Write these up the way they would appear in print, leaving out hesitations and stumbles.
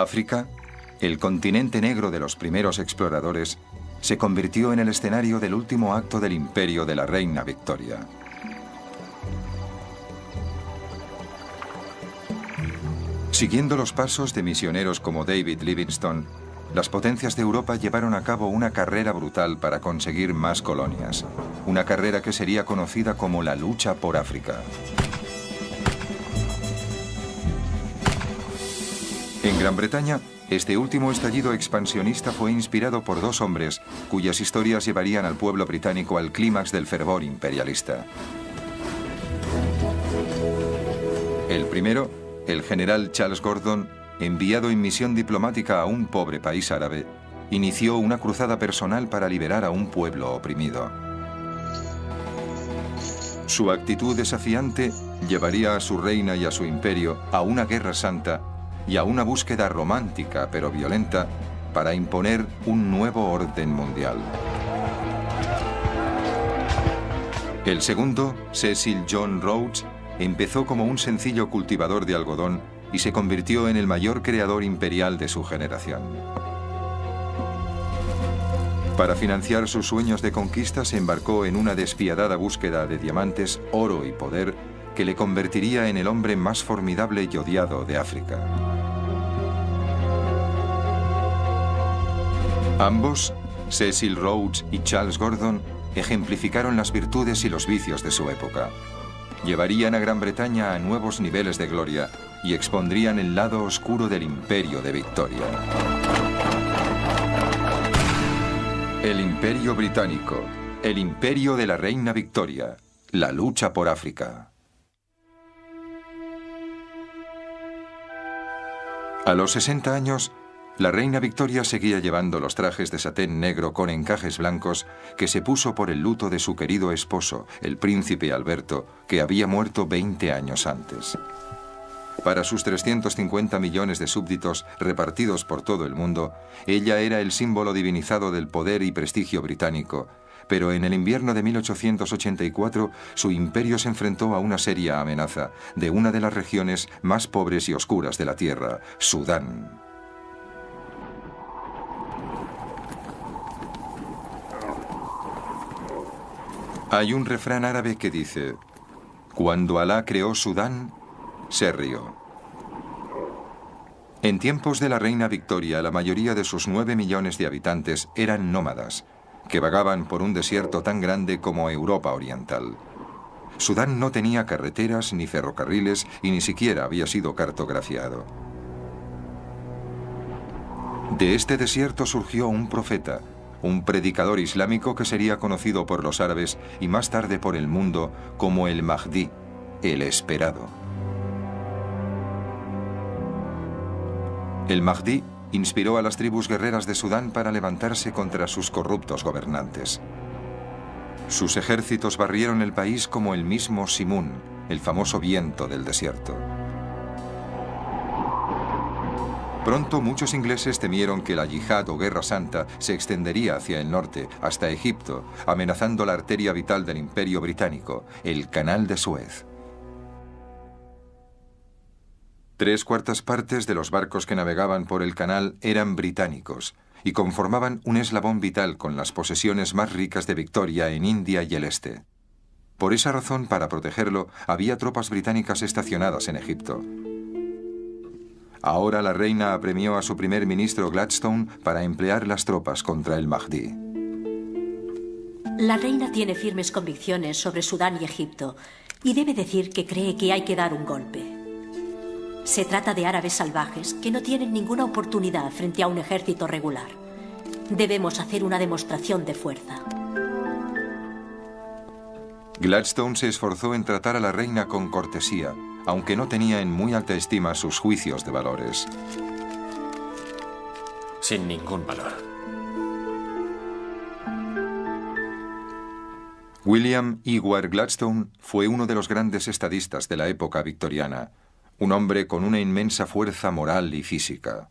África, el continente negro de los primeros exploradores, se convirtió en el escenario del último acto del imperio de la reina Victoria. Siguiendo los pasos de misioneros como David Livingstone, las potencias de Europa llevaron a cabo una carrera brutal para conseguir más colonias, una carrera que sería conocida como la lucha por África. En Gran Bretaña, este último estallido expansionista fue inspirado por dos hombres cuyas historias llevarían al pueblo británico al clímax del fervor imperialista. El primero, el general Charles Gordon, enviado en misión diplomática a un pobre país árabe, inició una cruzada personal para liberar a un pueblo oprimido. Su actitud desafiante llevaría a su reina y a su imperio a una guerra santa y a una búsqueda romántica pero violenta para imponer un nuevo orden mundial. El segundo, Cecil John Rhodes, empezó como un sencillo cultivador de algodón y se convirtió en el mayor creador imperial de su generación. Para financiar sus sueños de conquista se embarcó en una despiadada búsqueda de diamantes, oro y poder que le convertiría en el hombre más formidable y odiado de África. Ambos, Cecil Rhodes y Charles Gordon, ejemplificaron las virtudes y los vicios de su época. Llevarían a Gran Bretaña a nuevos niveles de gloria y expondrían el lado oscuro del imperio de Victoria. El Imperio Británico, el imperio de la reina Victoria, la lucha por África. A los 60 años, la reina Victoria seguía llevando los trajes de satén negro con encajes blancos que se puso por el luto de su querido esposo, el príncipe Alberto, que había muerto 20 años antes. Para sus 350 millones de súbditos repartidos por todo el mundo, ella era el símbolo divinizado del poder y prestigio británico, pero en el invierno de 1884 su imperio se enfrentó a una seria amenaza de una de las regiones más pobres y oscuras de la tierra, Sudán. Hay un refrán árabe que dice: cuando Alá creó Sudán, se rió. En tiempos de la reina Victoria, la mayoría de sus 9 millones de habitantes eran nómadas, que vagaban por un desierto tan grande como Europa Oriental. Sudán no tenía carreteras ni ferrocarriles y ni siquiera había sido cartografiado. De este desierto surgió un profeta, un predicador islámico que sería conocido por los árabes y más tarde por el mundo como el Mahdi, el esperado. El Mahdi inspiró a las tribus guerreras de Sudán para levantarse contra sus corruptos gobernantes. Sus ejércitos barrieron el país como el mismo Simún, el famoso viento del desierto. Pronto muchos ingleses temieron que la yihad o guerra santa se extendería hacia el norte, hasta Egipto, amenazando la arteria vital del imperio británico, el Canal de Suez. 3/4 partes de los barcos que navegaban por el canal eran británicos y conformaban un eslabón vital con las posesiones más ricas de Victoria en India y el este. Por esa razón, para protegerlo, había tropas británicas estacionadas en Egipto. Ahora la reina apremió a su primer ministro Gladstone para emplear las tropas contra el Mahdi. La reina tiene firmes convicciones sobre Sudán y Egipto y debe decir que cree que hay que dar un golpe. Se trata de árabes salvajes que no tienen ninguna oportunidad frente a un ejército regular. Debemos hacer una demostración de fuerza. Gladstone se esforzó en tratar a la reina con cortesía, aunque no tenía en muy alta estima sus juicios de valores. Sin ningún valor. William Ewart Gladstone fue uno de los grandes estadistas de la época victoriana, un hombre con una inmensa fuerza moral y física.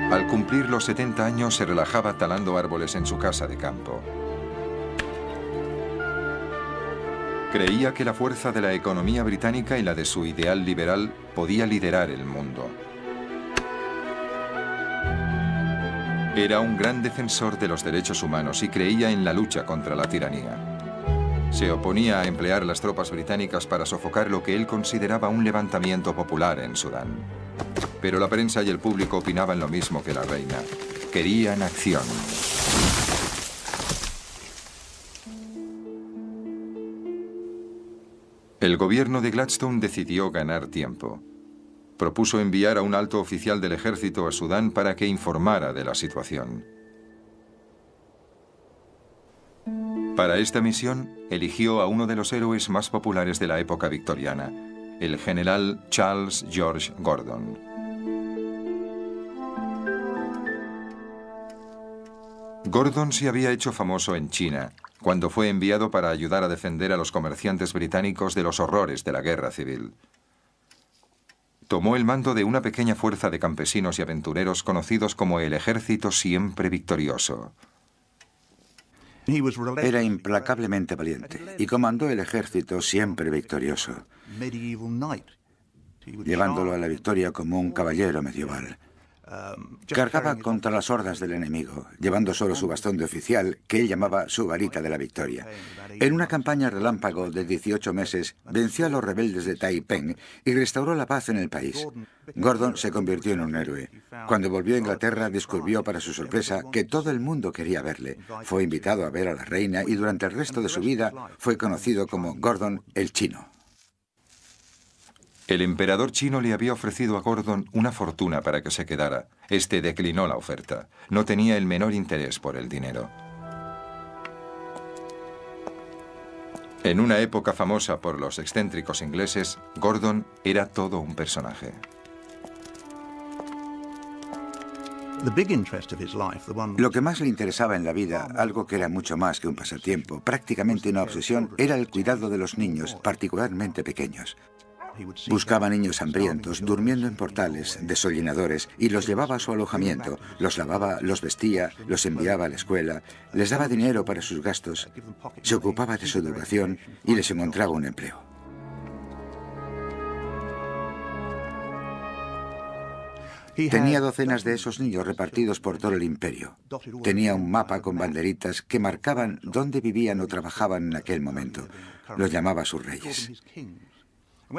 Al cumplir los 70 años se relajaba talando árboles en su casa de campo. Creía que la fuerza de la economía británica y la de su ideal liberal podía liderar el mundo. Era un gran defensor de los derechos humanos y creía en la lucha contra la tiranía. Se oponía a emplear las tropas británicas para sofocar lo que él consideraba un levantamiento popular en Sudán. Pero la prensa y el público opinaban lo mismo que la reina. Querían acción. El gobierno de Gladstone decidió ganar tiempo. Propuso enviar a un alto oficial del ejército a Sudán para que informara de la situación. Para esta misión, eligió a uno de los héroes más populares de la época victoriana, el general Charles George Gordon. Gordon se había hecho famoso en China, cuando fue enviado para ayudar a defender a los comerciantes británicos de los horrores de la guerra civil. Tomó el mando de una pequeña fuerza de campesinos y aventureros conocidos como el Ejército Siempre Victorioso. Era implacablemente valiente y comandó el ejército siempre victorioso, llevándolo a la victoria como un caballero medieval. Cargaba contra las hordas del enemigo, llevando solo su bastón de oficial, que él llamaba su varita de la victoria. En una campaña relámpago de 18 meses, venció a los rebeldes de Taiping y restauró la paz en el país. Gordon se convirtió en un héroe. Cuando volvió a Inglaterra, descubrió para su sorpresa que todo el mundo quería verle. Fue invitado a ver a la reina y durante el resto de su vida fue conocido como Gordon el Chino. El emperador chino le había ofrecido a Gordon una fortuna para que se quedara. Este declinó la oferta. No tenía el menor interés por el dinero. En una época famosa por los excéntricos ingleses, Gordon era todo un personaje. Lo que más le interesaba en la vida, algo que era mucho más que un pasatiempo, prácticamente una obsesión, era el cuidado de los niños, particularmente pequeños. Buscaba niños hambrientos, durmiendo en portales, desollinadores, y los llevaba a su alojamiento, los lavaba, los vestía, los enviaba a la escuela, les daba dinero para sus gastos, se ocupaba de su educación y les encontraba un empleo. Tenía docenas de esos niños repartidos por todo el imperio. Tenía un mapa con banderitas que marcaban dónde vivían o trabajaban en aquel momento. Los llamaba sus reyes.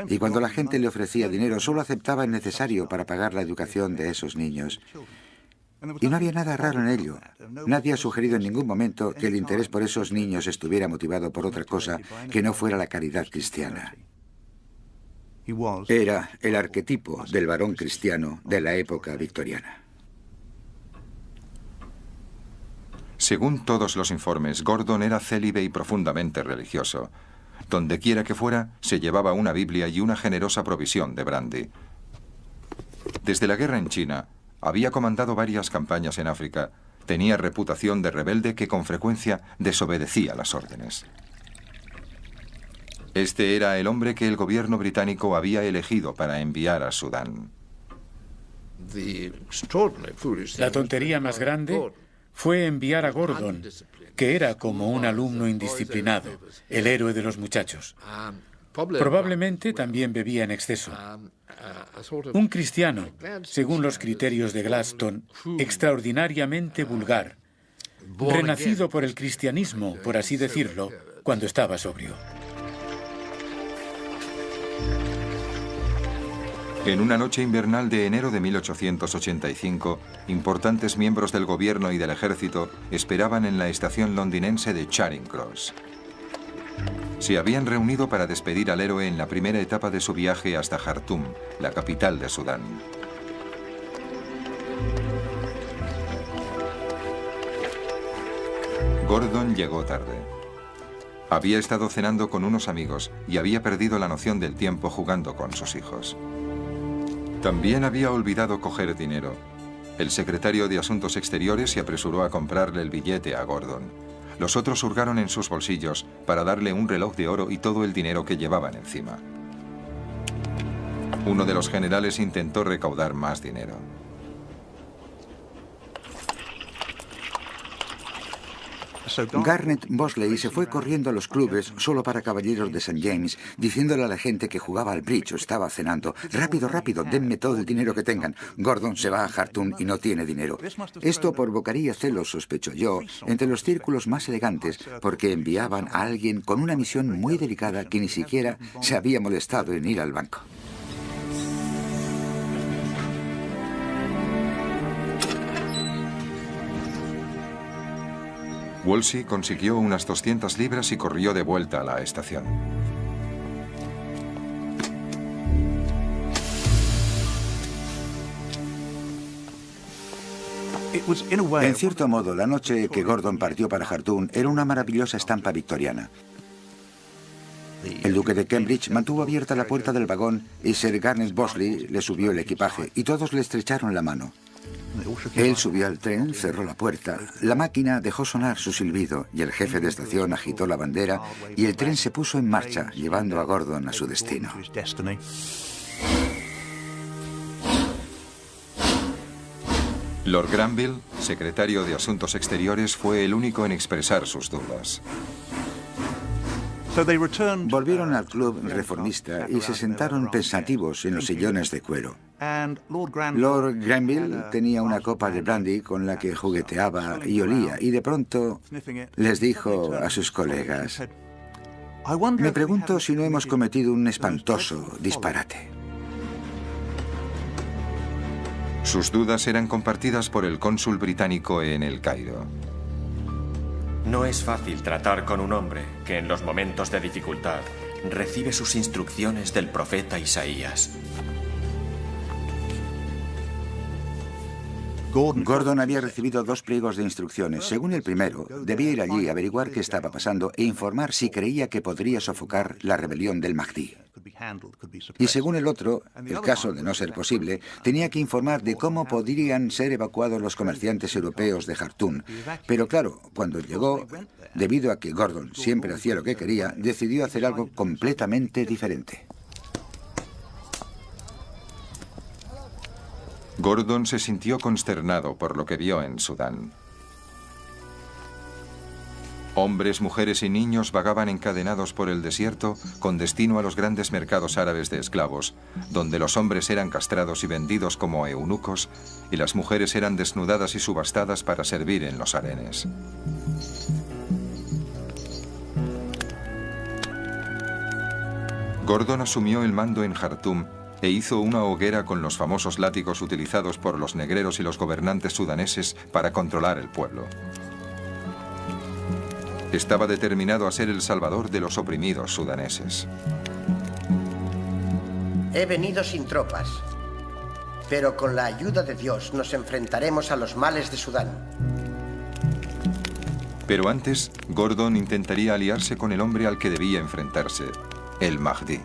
Y cuando la gente le ofrecía dinero, solo aceptaba el necesario para pagar la educación de esos niños. Y no había nada raro en ello. Nadie ha sugerido en ningún momento que el interés por esos niños estuviera motivado por otra cosa que no fuera la caridad cristiana. Era el arquetipo del varón cristiano de la época victoriana. Según todos los informes, Gordon era célibe y profundamente religioso. Donde quiera que fuera, se llevaba una Biblia y una generosa provisión de brandy. Desde la guerra en China, había comandado varias campañas en África. Tenía reputación de rebelde que con frecuencia desobedecía las órdenes. Este era el hombre que el gobierno británico había elegido para enviar a Sudán. La tontería más grande fue enviar a Gordon, que era como un alumno indisciplinado, el héroe de los muchachos. Probablemente también bebía en exceso. Un cristiano, según los criterios de Gladstone, extraordinariamente vulgar, renacido por el cristianismo, por así decirlo, cuando estaba sobrio. En una noche invernal de enero de 1885, importantes miembros del gobierno y del ejército esperaban en la estación londinense de Charing Cross. Se habían reunido para despedir al héroe en la primera etapa de su viaje hasta Jartum, la capital de Sudán. Gordon llegó tarde. Había estado cenando con unos amigos y había perdido la noción del tiempo jugando con sus hijos. También había olvidado coger dinero. El secretario de Asuntos Exteriores se apresuró a comprarle el billete a Gordon. Los otros hurgaron en sus bolsillos para darle un reloj de oro y todo el dinero que llevaban encima. Uno de los generales intentó recaudar más dinero. Garnet Bosley se fue corriendo a los clubes solo para caballeros de St. James, diciéndole a la gente que jugaba al bridge o estaba cenando: rápido, rápido, denme todo el dinero que tengan. Gordon se va a Khartoum y no tiene dinero. Esto provocaría celos, sospecho yo, entre los círculos más elegantes, porque enviaban a alguien con una misión muy delicada que ni siquiera se había molestado en ir al banco. Wolsey consiguió unas 200 libras y corrió de vuelta a la estación. En cierto modo, la noche que Gordon partió para Khartoum era una maravillosa estampa victoriana. El duque de Cambridge mantuvo abierta la puerta del vagón y Sir Garnet Bosley le subió el equipaje y todos le estrecharon la mano. Él subió al tren, cerró la puerta, la máquina dejó sonar su silbido y el jefe de estación agitó la bandera y el tren se puso en marcha, llevando a Gordon a su destino. Lord Granville, secretario de Asuntos Exteriores, fue el único en expresar sus dudas. Volvieron al club reformista y se sentaron pensativos en los sillones de cuero. Lord Granville tenía una copa de brandy con la que jugueteaba y olía, y de pronto les dijo a sus colegas: me pregunto si no hemos cometido un espantoso disparate. Sus dudas eran compartidas por el cónsul británico en El Cairo. No es fácil tratar con un hombre que en los momentos de dificultad recibe sus instrucciones del profeta Isaías. Gordon había recibido 2 pliegos de instrucciones. Según el primero, debía ir allí, averiguar qué estaba pasando e informar si creía que podría sofocar la rebelión del Mahdi. Y según el otro, el caso de no ser posible, tenía que informar de cómo podrían ser evacuados los comerciantes europeos de Khartoum. Pero claro, cuando llegó, debido a que Gordon siempre hacía lo que quería, decidió hacer algo completamente diferente. Gordon se sintió consternado por lo que vio en Sudán. Hombres, mujeres y niños vagaban encadenados por el desierto con destino a los grandes mercados árabes de esclavos, donde los hombres eran castrados y vendidos como eunucos y las mujeres eran desnudadas y subastadas para servir en los harenes. Gordon asumió el mando en Khartoum e hizo una hoguera con los famosos látigos utilizados por los negreros y los gobernantes sudaneses para controlar el pueblo. Estaba determinado a ser el salvador de los oprimidos sudaneses. He venido sin tropas, pero con la ayuda de Dios nos enfrentaremos a los males de Sudán. Pero antes, Gordon intentaría aliarse con el hombre al que debía enfrentarse, el Mahdi.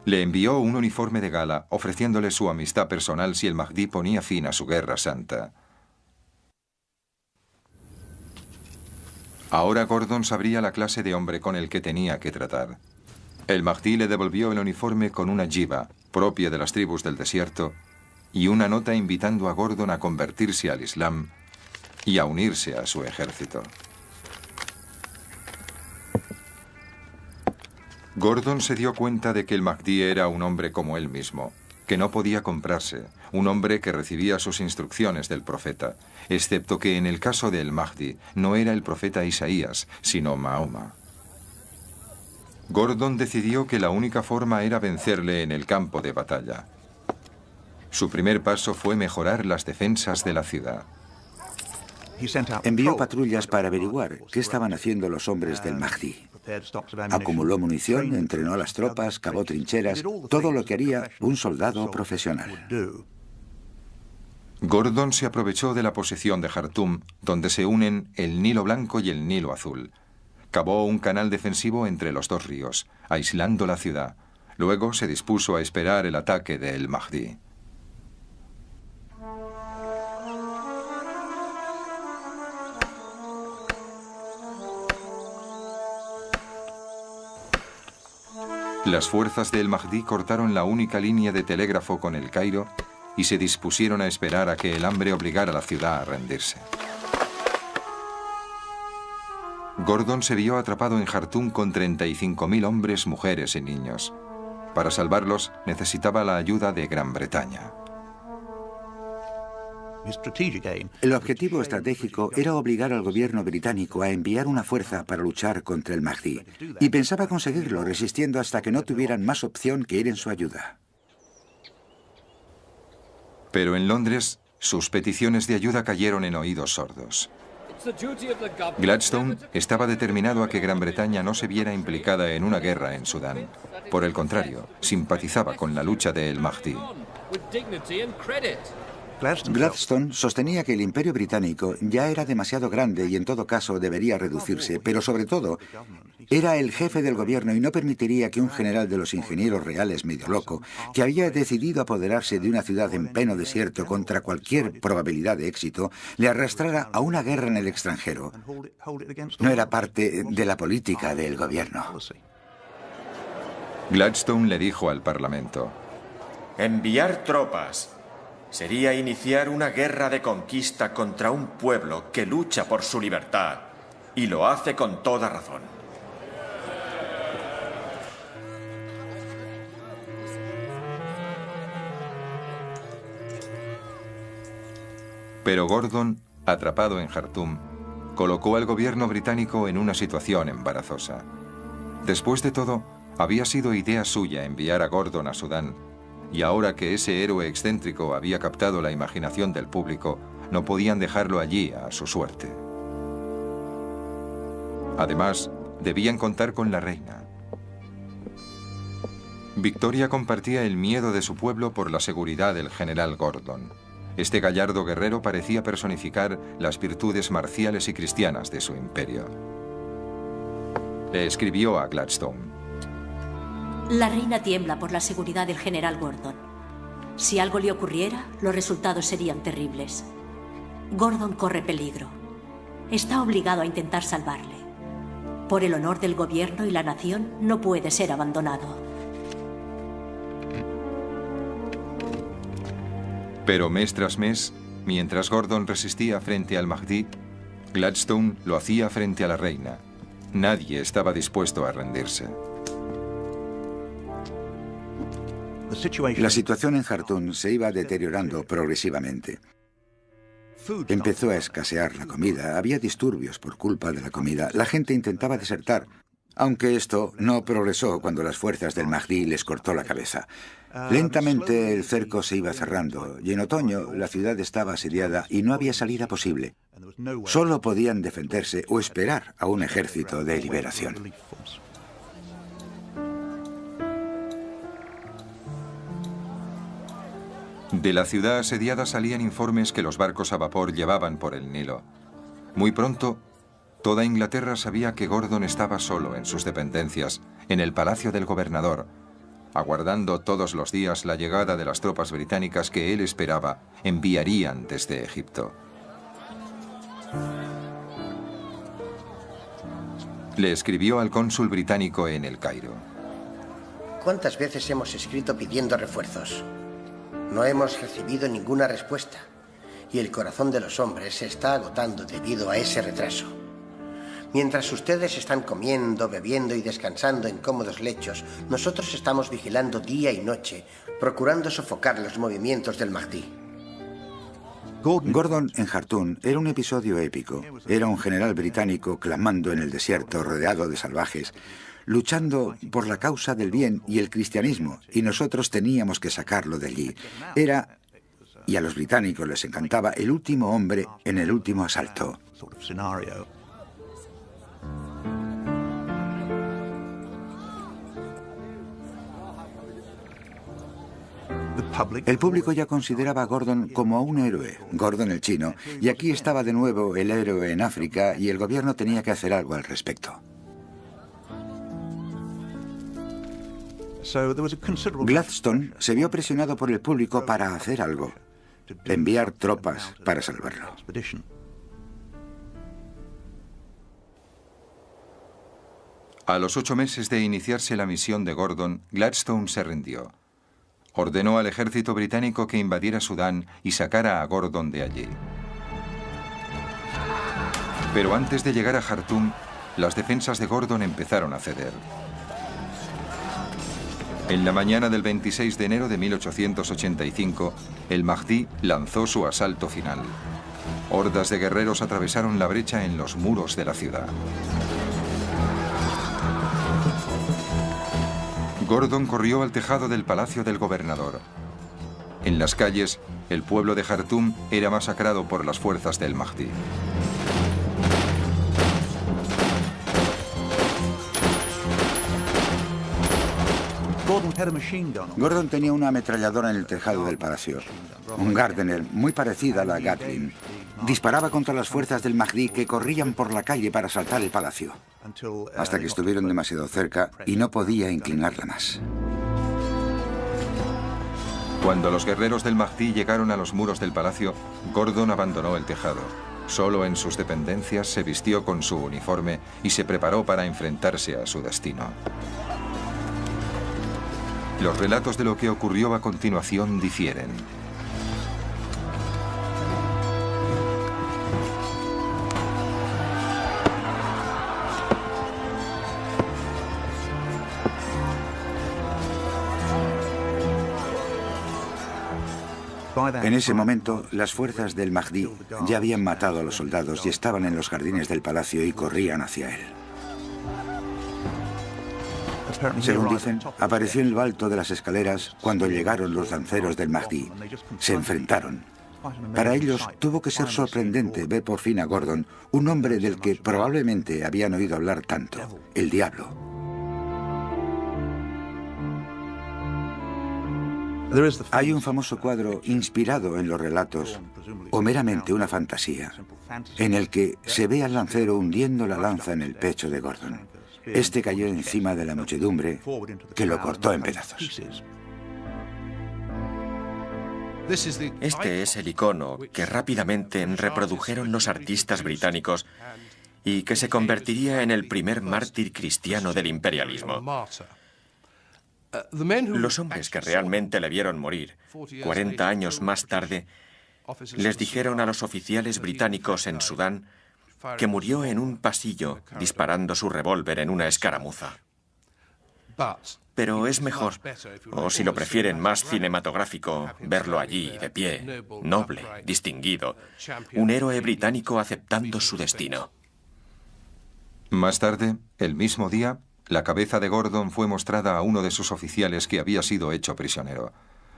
Le envió un uniforme de gala, ofreciéndole su amistad personal si el Mahdi ponía fin a su guerra santa. Ahora Gordon sabría la clase de hombre con el que tenía que tratar. El Mahdi le devolvió el uniforme con una jiba, propia de las tribus del desierto, y una nota invitando a Gordon a convertirse al Islam y a unirse a su ejército. Gordon se dio cuenta de que el Mahdi era un hombre como él mismo, que no podía comprarse, un hombre que recibía sus instrucciones del profeta, excepto que en el caso del Mahdi no era el profeta Isaías, sino Mahoma. Gordon decidió que la única forma era vencerle en el campo de batalla. Su primer paso fue mejorar las defensas de la ciudad. Envió patrullas para averiguar qué estaban haciendo los hombres del Mahdi. Acumuló munición, entrenó a las tropas, cavó trincheras, todo lo que haría un soldado profesional. Gordon se aprovechó de la posición de Khartoum, donde se unen el Nilo Blanco y el Nilo Azul. Cavó un canal defensivo entre los 2 ríos, aislando la ciudad. Luego se dispuso a esperar el ataque del Mahdi. Las fuerzas del Mahdi cortaron la única línea de telégrafo con el Cairo y se dispusieron a esperar a que el hambre obligara a la ciudad a rendirse. Gordon se vio atrapado en Jartum con 35.000 hombres, mujeres y niños. Para salvarlos necesitaba la ayuda de Gran Bretaña. El objetivo estratégico era obligar al gobierno británico a enviar una fuerza para luchar contra el Mahdi, y pensaba conseguirlo resistiendo hasta que no tuvieran más opción que ir en su ayuda. Pero en Londres, sus peticiones de ayuda cayeron en oídos sordos. Gladstone estaba determinado a que Gran Bretaña no se viera implicada en una guerra en Sudán. Por el contrario, simpatizaba con la lucha de el Mahdi. Gladstone sostenía que el imperio británico ya era demasiado grande y en todo caso debería reducirse, pero sobre todo era el jefe del gobierno y no permitiría que un general de los ingenieros reales medio loco, que había decidido apoderarse de una ciudad en pleno desierto contra cualquier probabilidad de éxito, le arrastrara a una guerra en el extranjero. No era parte de la política del gobierno. Gladstone le dijo al Parlamento: enviar tropas sería iniciar una guerra de conquista contra un pueblo que lucha por su libertad, y lo hace con toda razón. Pero Gordon, atrapado en Jartum, colocó al gobierno británico en una situación embarazosa. Después de todo, había sido idea suya enviar a Gordon a Sudán, y ahora que ese héroe excéntrico había captado la imaginación del público, no podían dejarlo allí a su suerte. Además, debían contar con la reina. Victoria compartía el miedo de su pueblo por la seguridad del general Gordon. Este gallardo guerrero parecía personificar las virtudes marciales y cristianas de su imperio. Le escribió a Gladstone: la reina tiembla por la seguridad del general Gordon. Si algo le ocurriera, los resultados serían terribles. Gordon corre peligro. Está obligado a intentar salvarle. Por el honor del gobierno y la nación, no puede ser abandonado. Pero mes tras mes, mientras Gordon resistía frente al Mahdi, Gladstone lo hacía frente a la reina. Nadie estaba dispuesto a rendirse. La situación en Jartum se iba deteriorando progresivamente. Empezó a escasear la comida, había disturbios por culpa de la comida, la gente intentaba desertar, aunque esto no progresó cuando las fuerzas del Mahdi les cortó la cabeza. Lentamente el cerco se iba cerrando y en otoño la ciudad estaba asediada y no había salida posible. Solo podían defenderse o esperar a un ejército de liberación. De la ciudad asediada salían informes que los barcos a vapor llevaban por el Nilo. Muy pronto, toda Inglaterra sabía que Gordon estaba solo en sus dependencias, en el palacio del gobernador, aguardando todos los días la llegada de las tropas británicas que él esperaba enviarían desde Egipto. Le escribió al cónsul británico en El Cairo: ¿cuántas veces hemos escrito pidiendo refuerzos? No hemos recibido ninguna respuesta, y el corazón de los hombres se está agotando debido a ese retraso. Mientras ustedes están comiendo, bebiendo y descansando en cómodos lechos, nosotros estamos vigilando día y noche, procurando sofocar los movimientos del Mahdi. Gordon en Jartum era un episodio épico. Era un general británico clamando en el desierto, rodeado de salvajes, luchando por la causa del bien y el cristianismo, y nosotros teníamos que sacarlo de allí. Era, y a los británicos les encantaba, el último hombre en el último asalto. El público ya consideraba a Gordon como un héroe, Gordon el chino, y aquí estaba de nuevo el héroe en África y el gobierno tenía que hacer algo al respecto. Gladstone se vio presionado por el público para hacer algo, enviar tropas para salvarlo. A los 8 meses de iniciarse la misión de Gordon, Gladstone se rindió. Ordenó al ejército británico que invadiera Sudán y sacara a Gordon de allí. Pero antes de llegar a Jartum, las defensas de Gordon empezaron a ceder. En la mañana del 26 de enero de 1885, el Mahdi lanzó su asalto final. Hordas de guerreros atravesaron la brecha en los muros de la ciudad. Gordon corrió al tejado del palacio del gobernador. En las calles, el pueblo de Jartum era masacrado por las fuerzas del Mahdi. Gordon tenía una ametralladora en el tejado del palacio, un Gardner muy parecida a la Gatling. Disparaba contra las fuerzas del Mahdi que corrían por la calle para asaltar el palacio, hasta que estuvieron demasiado cerca y no podía inclinarla más. Cuando los guerreros del Mahdi llegaron a los muros del palacio, Gordon abandonó el tejado. Solo en sus dependencias se vistió con su uniforme y se preparó para enfrentarse a su destino. Los relatos de lo que ocurrió a continuación difieren. En ese momento, las fuerzas del Mahdi ya habían matado a los soldados y estaban en los jardines del palacio y corrían hacia él. Según dicen, apareció en lo alto de las escaleras cuando llegaron los lanceros del Mahdi. Se enfrentaron. Para ellos tuvo que ser sorprendente ver por fin a Gordon, un hombre del que probablemente habían oído hablar tanto, el Diablo. Hay un famoso cuadro inspirado en los relatos, o meramente una fantasía, en el que se ve al lancero hundiendo la lanza en el pecho de Gordon. Este cayó encima de la muchedumbre, que lo cortó en pedazos. Este es el icono que rápidamente reprodujeron los artistas británicos y que se convertiría en el primer mártir cristiano del imperialismo. Los hombres que realmente le vieron morir, 40 años más tarde, les dijeron a los oficiales británicos en Sudán que murió en un pasillo disparando su revólver en una escaramuza. Pero es mejor, o si lo prefieren más cinematográfico, verlo allí, de pie, noble, distinguido, un héroe británico aceptando su destino. Más tarde, el mismo día, la cabeza de Gordon fue mostrada a uno de sus oficiales que había sido hecho prisionero.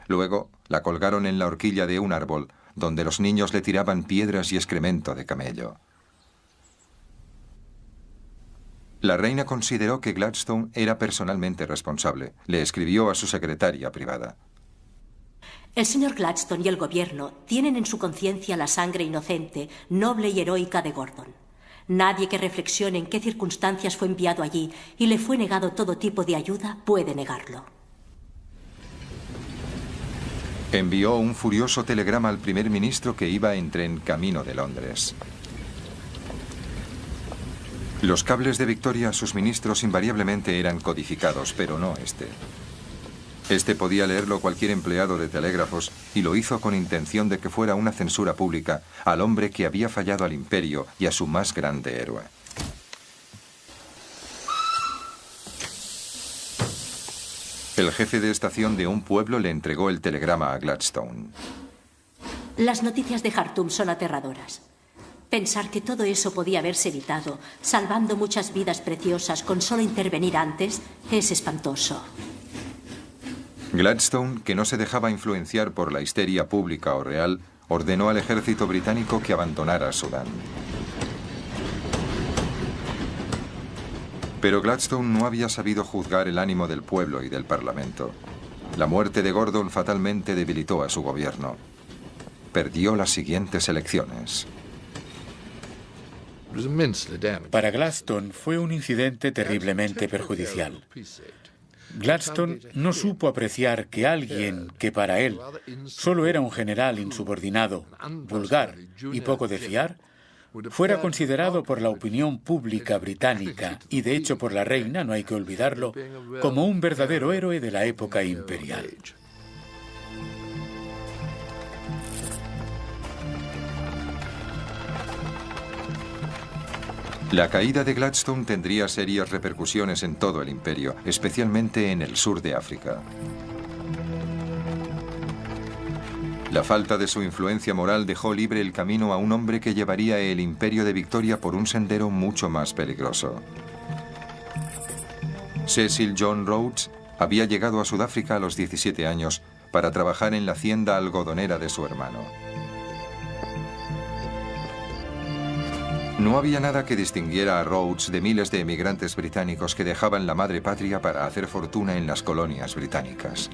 Luego, la colgaron en la horquilla de un árbol, donde los niños le tiraban piedras y excremento de camello. La reina consideró que Gladstone era personalmente responsable. Le escribió a su secretaria privada. El señor Gladstone y el gobierno tienen en su conciencia la sangre inocente, noble y heroica de Gordon. Nadie que reflexione en qué circunstancias fue enviado allí y le fue negado todo tipo de ayuda puede negarlo. Envió un furioso telegrama al primer ministro que iba en tren camino de Londres. Los cables de Victoria a sus ministros invariablemente eran codificados, pero no este. Este podía leerlo cualquier empleado de telégrafos y lo hizo con intención de que fuera una censura pública al hombre que había fallado al imperio y a su más grande héroe. El jefe de estación de un pueblo le entregó el telegrama a Gladstone. Las noticias de Jartum son aterradoras. Pensar que todo eso podía haberse evitado, salvando muchas vidas preciosas con solo intervenir antes, es espantoso. Gladstone, que no se dejaba influenciar por la histeria pública o real, ordenó al ejército británico que abandonara Sudán. Pero Gladstone no había sabido juzgar el ánimo del pueblo y del Parlamento. La muerte de Gordon fatalmente debilitó a su gobierno. Perdió las siguientes elecciones. Para Gladstone fue un incidente terriblemente perjudicial. Gladstone no supo apreciar que alguien que para él solo era un general insubordinado, vulgar y poco de fiar, fuera considerado por la opinión pública británica y de hecho por la reina, no hay que olvidarlo, como un verdadero héroe de la época imperial. La caída de Gladstone tendría serias repercusiones en todo el imperio, especialmente en el sur de África. La falta de su influencia moral dejó libre el camino a un hombre que llevaría el imperio de Victoria por un sendero mucho más peligroso. Cecil John Rhodes había llegado a Sudáfrica a los 17 años para trabajar en la hacienda algodonera de su hermano. No había nada que distinguiera a Rhodes de miles de emigrantes británicos que dejaban la madre patria para hacer fortuna en las colonias británicas.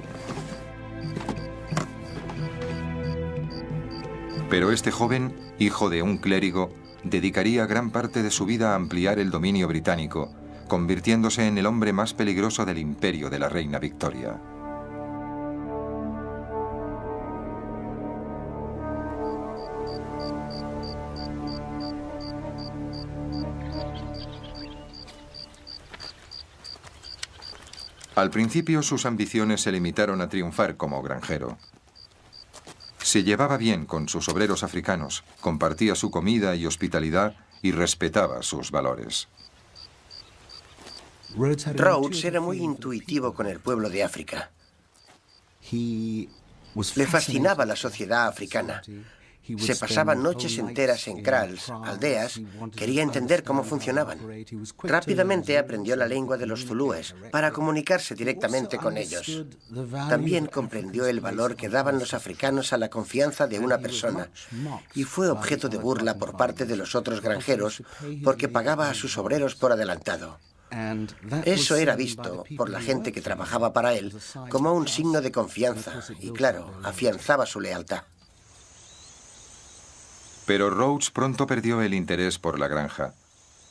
Pero este joven, hijo de un clérigo, dedicaría gran parte de su vida a ampliar el dominio británico, convirtiéndose en el hombre más peligroso del imperio de la reina Victoria. Al principio sus ambiciones se limitaron a triunfar como granjero. Se llevaba bien con sus obreros africanos, compartía su comida y hospitalidad y respetaba sus valores. Rhodes era muy intuitivo con el pueblo de África. Le fascinaba la sociedad africana. Se pasaba noches enteras en kraals, aldeas, quería entender cómo funcionaban. Rápidamente aprendió la lengua de los zulúes para comunicarse directamente con ellos. También comprendió el valor que daban los africanos a la confianza de una persona y fue objeto de burla por parte de los otros granjeros porque pagaba a sus obreros por adelantado. Eso era visto por la gente que trabajaba para él como un signo de confianza y, claro, afianzaba su lealtad. Pero Rhodes pronto perdió el interés por la granja.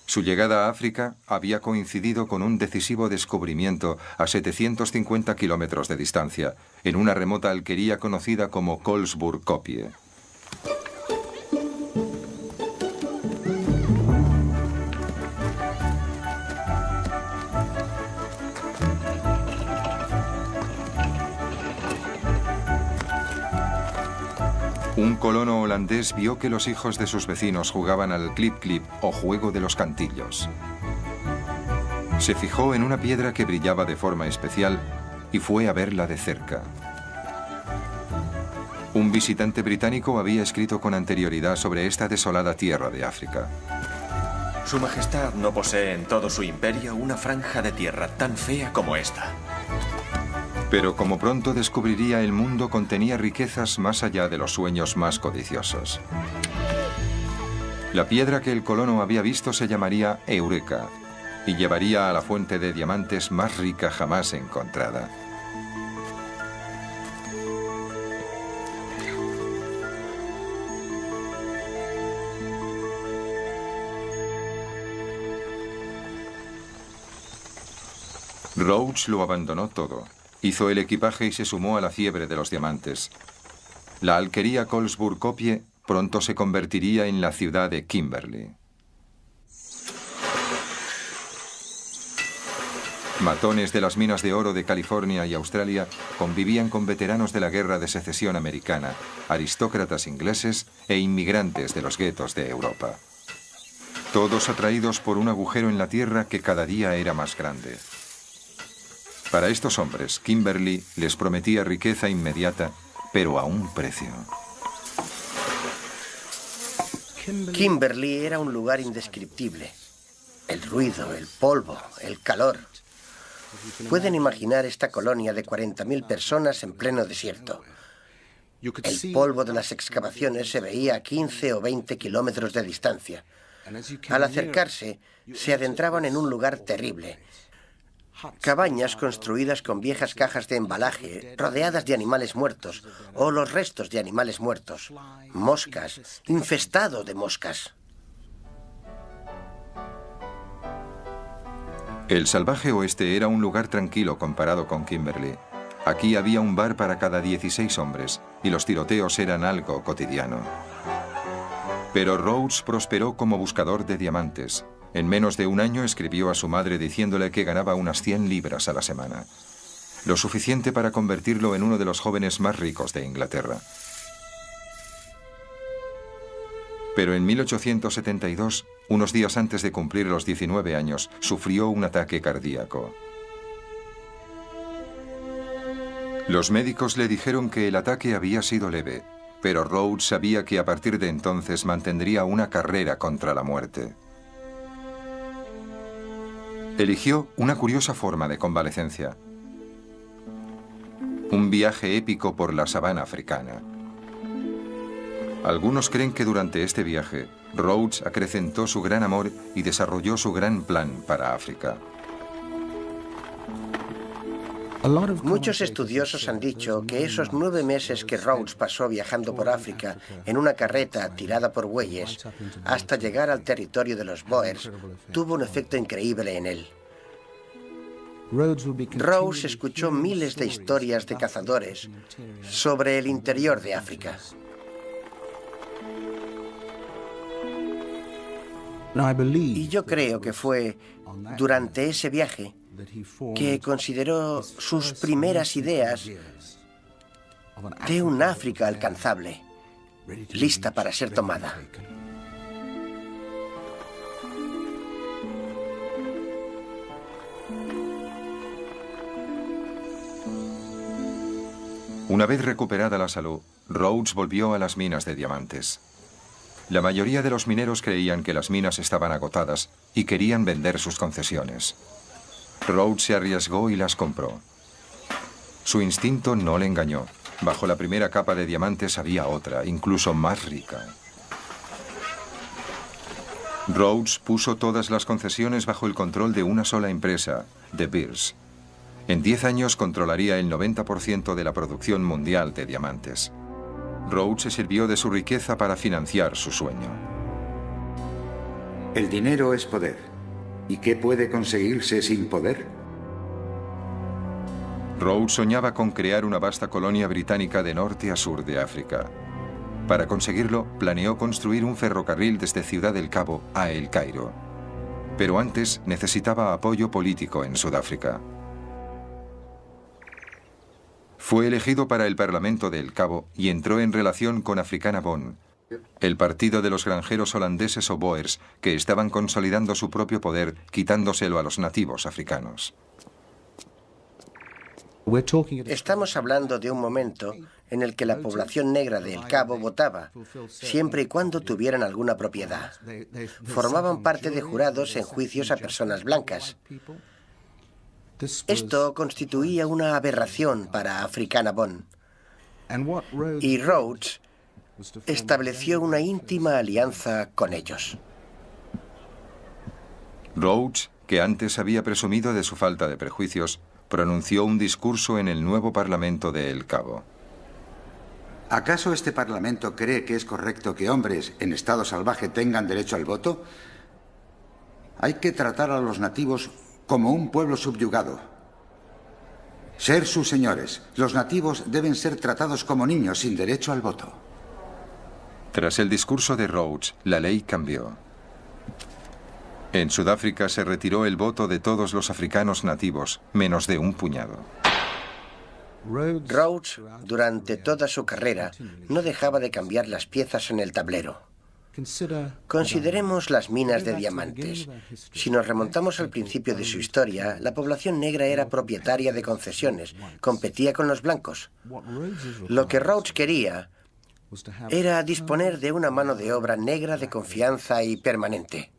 Su llegada a África había coincidido con un decisivo descubrimiento a 750 kilómetros de distancia, en una remota alquería conocida como Colesburg Kopje. Un colono holandés vio que los hijos de sus vecinos jugaban al clip-clip o juego de los cantillos. Se fijó en una piedra que brillaba de forma especial y fue a verla de cerca. Un visitante británico había escrito con anterioridad sobre esta desolada tierra de África. Su Majestad no posee en todo su imperio una franja de tierra tan fea como esta. Pero como pronto descubriría, el mundo contenía riquezas más allá de los sueños más codiciosos. La piedra que el colono había visto se llamaría Eureka y llevaría a la fuente de diamantes más rica jamás encontrada. Rhodes lo abandonó todo. Hizo el equipaje y se sumó a la fiebre de los diamantes. La alquería Colesburg Kopje pronto se convertiría en la ciudad de Kimberley. Matones de las minas de oro de California y Australia convivían con veteranos de la Guerra de Secesión Americana, aristócratas ingleses e inmigrantes de los guetos de Europa. Todos atraídos por un agujero en la tierra que cada día era más grande. Para estos hombres, Kimberley les prometía riqueza inmediata, pero a un precio. Kimberley era un lugar indescriptible. El ruido, el polvo, el calor. Pueden imaginar esta colonia de 40.000 personas en pleno desierto. El polvo de las excavaciones se veía a 15 o 20 kilómetros de distancia. Al acercarse, se adentraban en un lugar terrible. Cabañas construidas con viejas cajas de embalaje, rodeadas de animales muertos, o los restos de animales muertos. Moscas, infestado de moscas. El salvaje oeste era un lugar tranquilo comparado con Kimberley. Aquí había un bar para cada 16 hombres, y los tiroteos eran algo cotidiano. Pero Rhodes prosperó como buscador de diamantes. En menos de un año escribió a su madre diciéndole que ganaba unas 100 libras a la semana, lo suficiente para convertirlo en uno de los jóvenes más ricos de Inglaterra. Pero en 1872 unos días antes de cumplir los 19 años, sufrió un ataque cardíaco. Los médicos le dijeron que el ataque había sido leve, pero Rhodes sabía que a partir de entonces mantendría una carrera contra la muerte. Eligió una curiosa forma de convalecencia. Un viaje épico por la sabana africana. Algunos creen que durante este viaje, Rhodes acrecentó su gran amor y desarrolló su gran plan para África. Muchos estudiosos han dicho que esos 9 meses que Rhodes pasó viajando por África en una carreta tirada por bueyes hasta llegar al territorio de los Boers tuvo un efecto increíble en él. Rhodes escuchó miles de historias de cazadores sobre el interior de África. Y yo creo que fue durante ese viaje que consideró sus primeras ideas de un África alcanzable, lista para ser tomada. Una vez recuperada la salud, Rhodes volvió a las minas de diamantes. La mayoría de los mineros creían que las minas estaban agotadas y querían vender sus concesiones. Rhodes se arriesgó y las compró. Su instinto no le engañó. Bajo la primera capa de diamantes había otra, incluso más rica. Rhodes puso todas las concesiones bajo el control de una sola empresa, De Beers. En 10 años controlaría el 90% de la producción mundial de diamantes. Rhodes se sirvió de su riqueza para financiar su sueño. El dinero es poder. ¿Y qué puede conseguirse sin poder? Rhodes soñaba con crear una vasta colonia británica de norte a sur de África. Para conseguirlo, planeó construir un ferrocarril desde Ciudad del Cabo a El Cairo. Pero antes necesitaba apoyo político en Sudáfrica. Fue elegido para el Parlamento de El Cabo y entró en relación con Africana Bond, el partido de los granjeros holandeses o Boers que estaban consolidando su propio poder quitándoselo a los nativos africanos. Estamos hablando de un momento en el que la población negra de El Cabo votaba, siempre y cuando tuvieran alguna propiedad. Formaban parte de jurados en juicios a personas blancas. Esto constituía una aberración para Africana Bond. Y Rhodes estableció una íntima alianza con ellos. Rhodes, que antes había presumido de su falta de prejuicios, pronunció un discurso en el nuevo Parlamento de El Cabo. ¿Acaso este Parlamento cree que es correcto que hombres en estado salvaje tengan derecho al voto? Hay que tratar a los nativos como un pueblo subyugado. Ser sus señores. Los nativos deben ser tratados como niños sin derecho al voto. Tras el discurso de Rhodes, la ley cambió. En Sudáfrica se retiró el voto de todos los africanos nativos, menos de un puñado. Rhodes, durante toda su carrera, no dejaba de cambiar las piezas en el tablero. Consideremos las minas de diamantes. Si nos remontamos al principio de su historia, la población negra era propietaria de concesiones, competía con los blancos. Lo que Rhodes quería era disponer de una mano de obra negra de confianza y permanente,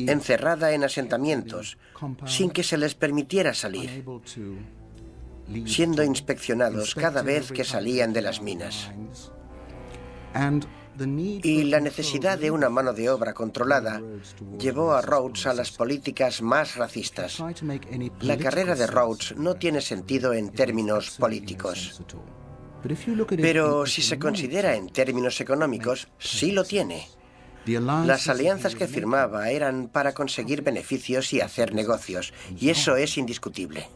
encerrada en asentamientos, sin que se les permitiera salir, siendo inspeccionados cada vez que salían de las minas. Y la necesidad de una mano de obra controlada llevó a Rhodes a las políticas más racistas. La carrera de Rhodes no tiene sentido en términos políticos. Pero si se considera en términos económicos, sí lo tiene. Las alianzas que firmaba eran para conseguir beneficios y hacer negocios, y eso es indiscutible.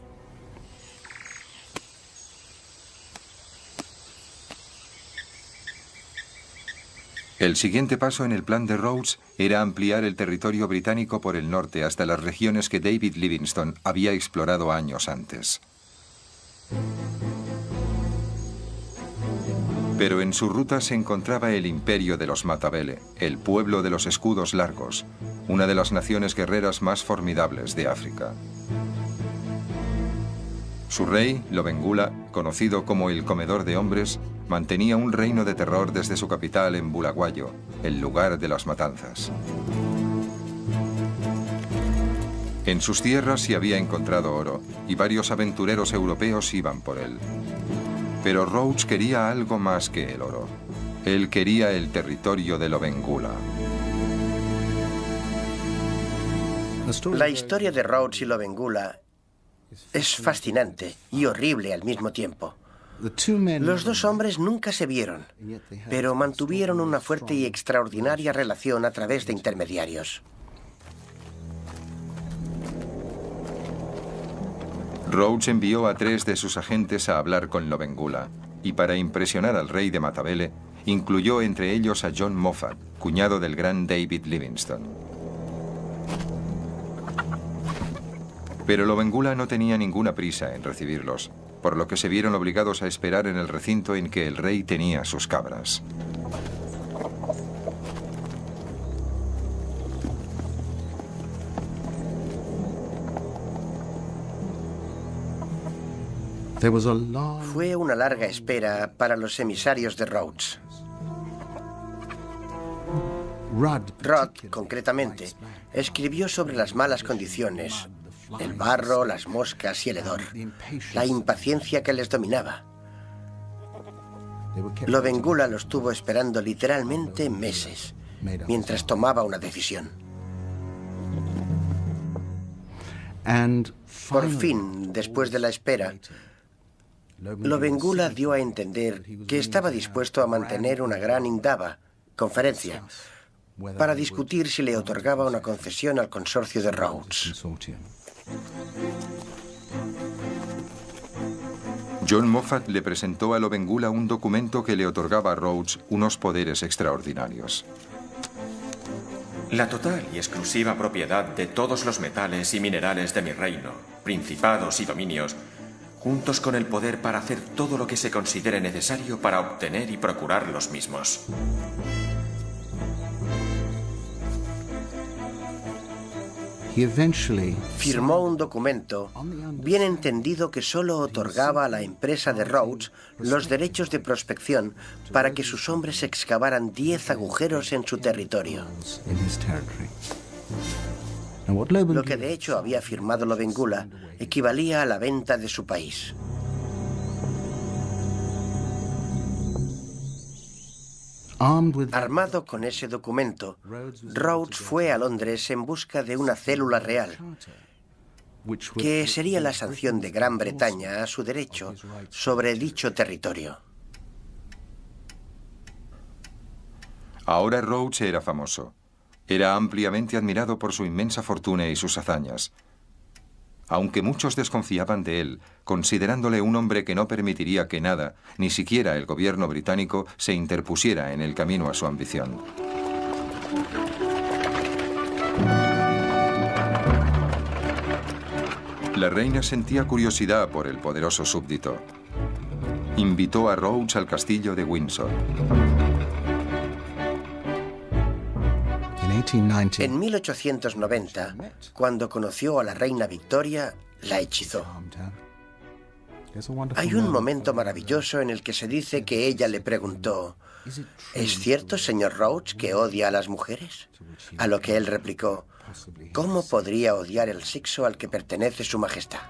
El siguiente paso en el plan de Rhodes era ampliar el territorio británico por el norte hasta las regiones que David Livingstone había explorado años antes. Pero en su ruta se encontraba el imperio de los Matabele, el pueblo de los escudos largos, una de las naciones guerreras más formidables de África. Su rey, Lobengula, conocido como el comedor de hombres, mantenía un reino de terror desde su capital en Bulawayo, el lugar de las matanzas. En sus tierras se había encontrado oro y varios aventureros europeos iban por él. Pero Rhodes quería algo más que el oro. Él quería el territorio de Lobengula. La historia de Rhodes y Lobengula es fascinante y horrible al mismo tiempo. Los dos hombres nunca se vieron, pero mantuvieron una fuerte y extraordinaria relación a través de intermediarios. Rhodes envió a 3 de sus agentes a hablar con Lobengula, y para impresionar al rey de Matabele, incluyó entre ellos a John Moffat, cuñado del gran David Livingstone. Pero Lobengula no tenía ninguna prisa en recibirlos, por lo que se vieron obligados a esperar en el recinto en que el rey tenía sus cabras. Fue una larga espera para los emisarios de Rhodes. Rudd, concretamente, escribió sobre las malas condiciones, el barro, las moscas y el hedor, la impaciencia que les dominaba. Lobengula los tuvo esperando literalmente meses, mientras tomaba una decisión. Por fin, después de la espera, Lobengula dio a entender que estaba dispuesto a mantener una gran indaba, conferencia, para discutir si le otorgaba una concesión al consorcio de Rhodes. John Moffat le presentó a Lobengula un documento que le otorgaba a Rhodes unos poderes extraordinarios. La total y exclusiva propiedad de todos los metales y minerales de mi reino, principados y dominios, juntos con el poder para hacer todo lo que se considere necesario para obtener y procurar los mismos. Firmó un documento bien entendido que solo otorgaba a la empresa de Rhodes los derechos de prospección para que sus hombres excavaran 10 agujeros en su territorio. Lo que de hecho había firmado Lobengula equivalía a la venta de su país. Armado con ese documento, Rhodes fue a Londres en busca de una célula real, que sería la sanción de Gran Bretaña a su derecho sobre dicho territorio. Ahora Rhodes era famoso. Era ampliamente admirado por su inmensa fortuna y sus hazañas. Aunque muchos desconfiaban de él, considerándole un hombre que no permitiría que nada, ni siquiera el gobierno británico, se interpusiera en el camino a su ambición. La reina sentía curiosidad por el poderoso súbdito. Invitó a Rhodes al castillo de Windsor. En 1890, cuando conoció a la reina Victoria, la hechizó. Hay un momento maravilloso en el que se dice que ella le preguntó: ¿es cierto, señor Rhodes, que odia a las mujeres? A lo que él replicó: ¿cómo podría odiar el sexo al que pertenece su majestad?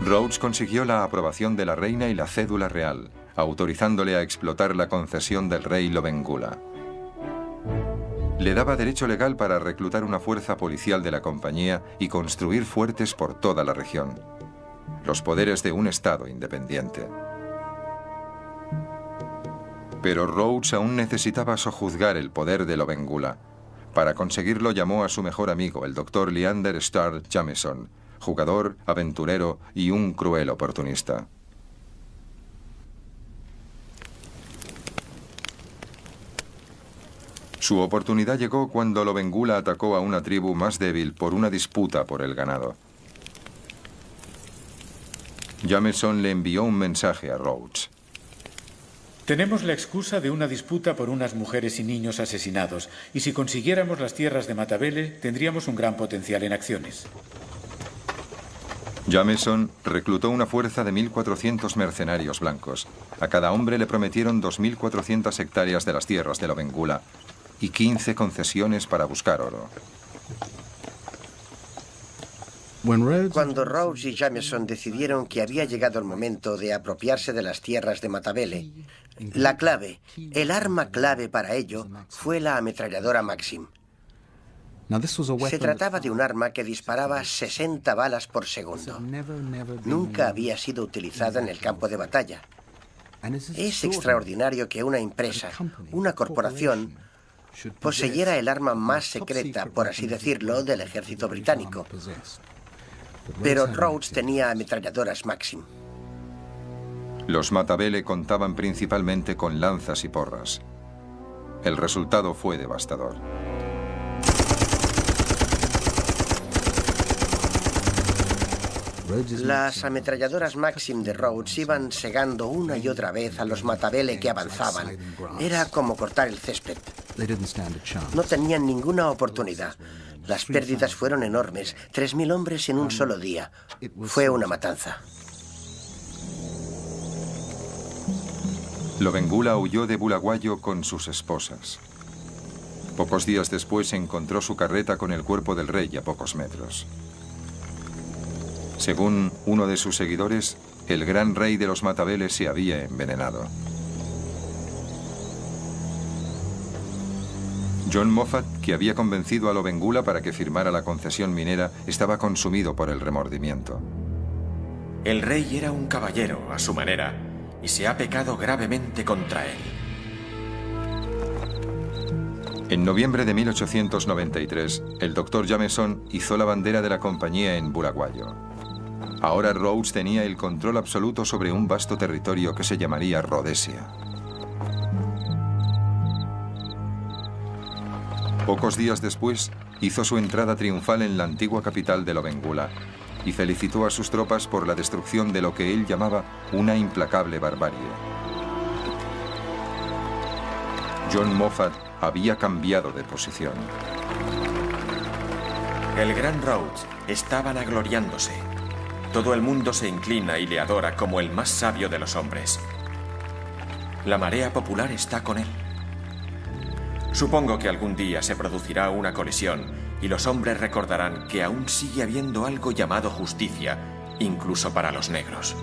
Rhodes consiguió la aprobación de la reina y la cédula real, autorizándole a explotar la concesión del rey Lobengula. Le daba derecho legal para reclutar una fuerza policial de la compañía y construir fuertes por toda la región. Los poderes de un estado independiente. Pero Rhodes aún necesitaba sojuzgar el poder de Lobengula. Para conseguirlo llamó a su mejor amigo, el doctor Leander Starr Jameson, jugador, aventurero y un cruel oportunista. Su oportunidad llegó cuando Lobengula atacó a una tribu más débil por una disputa por el ganado. Jameson le envió un mensaje a Rhodes. Tenemos la excusa de una disputa por unas mujeres y niños asesinados, y si consiguiéramos las tierras de Matabele, tendríamos un gran potencial en acciones. Jameson reclutó una fuerza de 1.400 mercenarios blancos. A cada hombre le prometieron 2.400 hectáreas de las tierras de Lobengula y 15 concesiones para buscar oro. Cuando Rhodes y Jameson decidieron que había llegado el momento de apropiarse de las tierras de Matabele, la clave, el arma clave para ello, fue la ametralladora Maxim. Se trataba de un arma que disparaba 60 balas por segundo. Nunca había sido utilizada en el campo de batalla. Es extraordinario que una empresa, una corporación, poseyera el arma más secreta, por así decirlo, del ejército británico. Pero Rhodes tenía ametralladoras Maxim. Los Matabele contaban principalmente con lanzas y porras. El resultado fue devastador. Las ametralladoras Maxim de Rhodes iban segando una y otra vez a los Matabele que avanzaban. Era como cortar el césped. No tenían ninguna oportunidad. Las pérdidas fueron enormes. 3.000 hombres en un solo día. Fue una matanza. Lobengula huyó de Bulawayo con sus esposas. Pocos días después encontró su carreta con el cuerpo del rey a pocos metros. Según uno de sus seguidores, el gran rey de los Matabele se había envenenado. John Moffat, que había convencido a Lobengula para que firmara la concesión minera, estaba consumido por el remordimiento. El rey era un caballero a su manera y se ha pecado gravemente contra él. En noviembre de 1893, el doctor Jameson izó la bandera de la compañía en Bulawayo. Ahora Rhodes tenía el control absoluto sobre un vasto territorio que se llamaría Rhodesia. Pocos días después, hizo su entrada triunfal en la antigua capital de Lobengula y felicitó a sus tropas por la destrucción de lo que él llamaba una implacable barbarie. John Moffat había cambiado de posición. El gran Rhodes está vanagloriándose. Todo el mundo se inclina y le adora como el más sabio de los hombres. La marea popular está con él. Supongo que algún día se producirá una colisión y los hombres recordarán que aún sigue habiendo algo llamado justicia, incluso para los negros.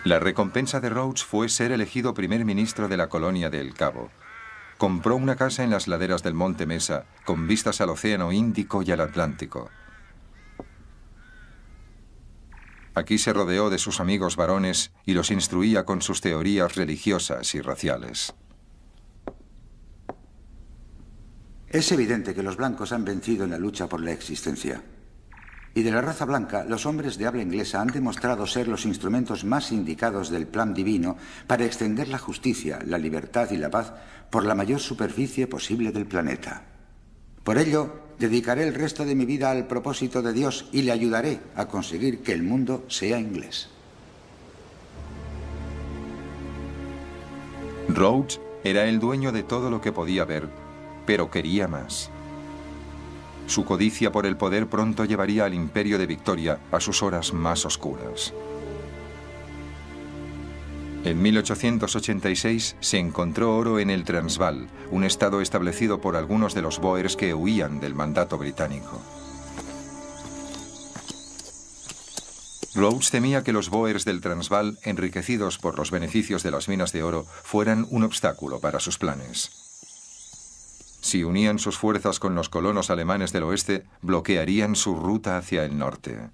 La recompensa de Rhodes fue ser elegido primer ministro de la colonia de El Cabo. Compró una casa en las laderas del Monte Mesa, con vistas al Océano Índico y al Atlántico. Aquí se rodeó de sus amigos varones y los instruía con sus teorías religiosas y raciales. Es evidente que los blancos han vencido en la lucha por la existencia. Y de la raza blanca, los hombres de habla inglesa han demostrado ser los instrumentos más indicados del plan divino para extender la justicia, la libertad y la paz por la mayor superficie posible del planeta. Por ello, dedicaré el resto de mi vida al propósito de Dios y le ayudaré a conseguir que el mundo sea inglés. Rhodes era el dueño de todo lo que podía ver, pero quería más. Su codicia por el poder pronto llevaría al imperio de Victoria a sus horas más oscuras. En 1886 se encontró oro en el Transvaal, un estado establecido por algunos de los Boers que huían del mandato británico. Rhodes temía que los Boers del Transvaal, enriquecidos por los beneficios de las minas de oro, fueran un obstáculo para sus planes. Si unían sus fuerzas con los colonos alemanes del oeste, bloquearían su ruta hacia el norte.